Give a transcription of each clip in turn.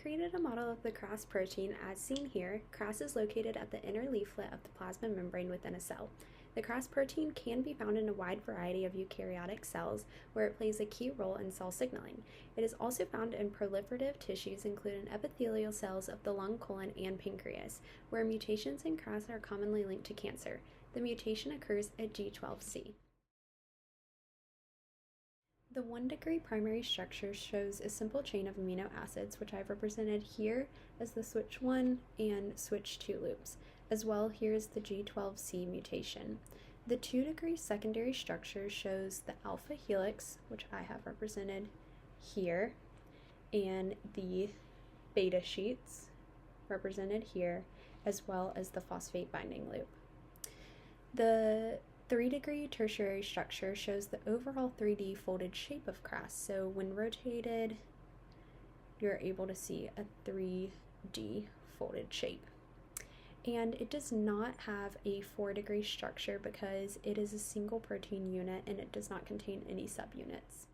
created a model of the Cras protein as seen here. Cras is located at the inner leaflet of the plasma membrane within a cell. The Cras protein can be found in a wide variety of eukaryotic cells where it plays a key role in cell signaling. It is also found in proliferative tissues including epithelial cells of the lung, colon, and pancreas, where mutations in Cras are commonly linked to cancer. The mutation occurs at G12C. The 1-degree primary structure shows a simple chain of amino acids, which I've represented here as the switch 1 and switch 2 loops. As well, here is the G12C mutation. The 2-degree secondary structure shows the alpha helix, which I have represented here, and the beta sheets represented here, as well as the phosphate binding loop. The 3-degree tertiary structure shows the overall 3D folded shape of Cras, so when rotated, you're able to see a 3D folded shape. And it does not have a 4-degree structure because it is a single protein unit and it does not contain any subunits.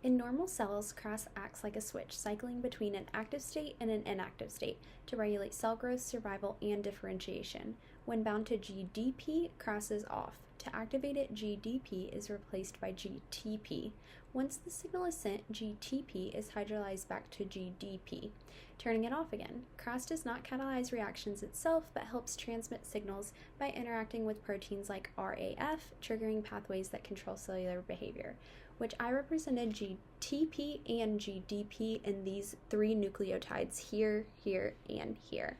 In normal cells, Cras acts like a switch, cycling between an active state and an inactive state to regulate cell growth, survival, and differentiation. When bound to GDP, Cras is off. To activate it, GDP is replaced by GTP. Once the signal is sent, GTP is hydrolyzed back to GDP, turning it off again. Cras does not catalyze reactions itself, but helps transmit signals by interacting with proteins like RAF, triggering pathways that control cellular behavior, which I represented GTP and GDP in these 3 nucleotides here, here, and here.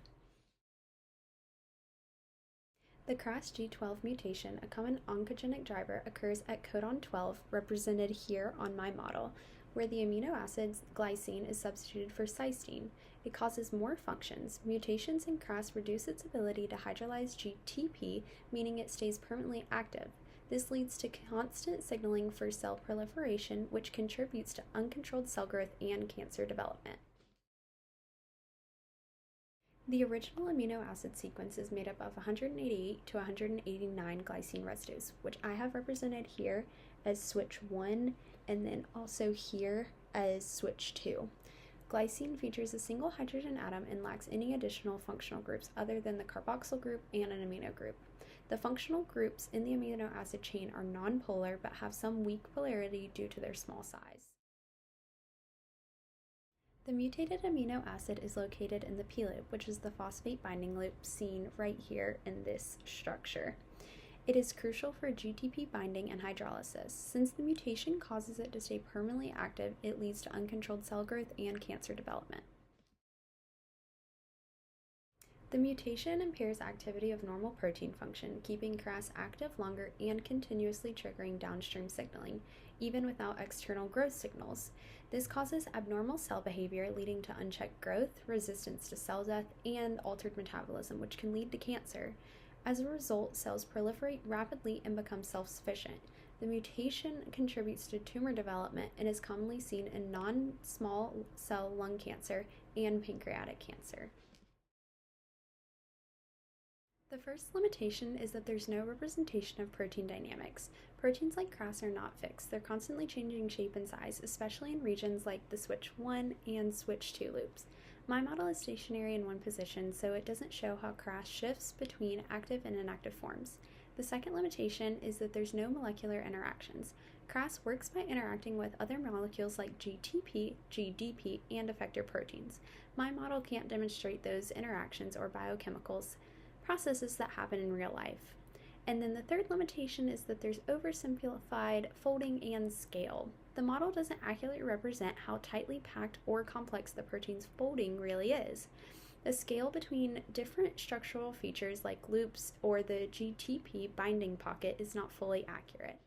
The Cras G12 mutation, a common oncogenic driver, occurs at codon 12, represented here on my model, where the amino acid glycine is substituted for cysteine. It causes more functions. Mutations in Cras reduce its ability to hydrolyze GTP, meaning it stays permanently active. This leads to constant signaling for cell proliferation, which contributes to uncontrolled cell growth and cancer development. The original amino acid sequence is made up of 188 to 189 glycine residues, which I have represented here as switch 1 and then also here as switch 2. Glycine features a single hydrogen atom and lacks any additional functional groups other than the carboxyl group and an amino group. The functional groups in the amino acid chain are nonpolar but have some weak polarity due to their small size. The mutated amino acid is located in the P-loop, which is the phosphate binding loop seen right here in this structure. It is crucial for GTP binding and hydrolysis. Since the mutation causes it to stay permanently active, it leads to uncontrolled cell growth and cancer development. The mutation impairs activity of normal protein function, keeping Cras active longer and continuously triggering downstream signaling, even without external growth signals. This causes abnormal cell behavior, leading to unchecked growth, resistance to cell death, and altered metabolism, which can lead to cancer. As a result, cells proliferate rapidly and become self-sufficient. The mutation contributes to tumor development and is commonly seen in non-small cell lung cancer and pancreatic cancer. The first limitation is that there's no representation of protein dynamics. Proteins like Cras are not fixed. They're constantly changing shape and size, especially in regions like the switch 1 and switch 2 loops. My model is stationary in one position, so it doesn't show how Cras shifts between active and inactive forms. The second limitation is that there's no molecular interactions. Cras works by interacting with other molecules like GTP, GDP, and effector proteins. My model can't demonstrate those interactions or biochemicals processes that happen in real life. And then the third limitation is that there's oversimplified folding and scale. The model doesn't accurately represent how tightly packed or complex the protein's folding really is. The scale between different structural features like loops or the GTP binding pocket is not fully accurate.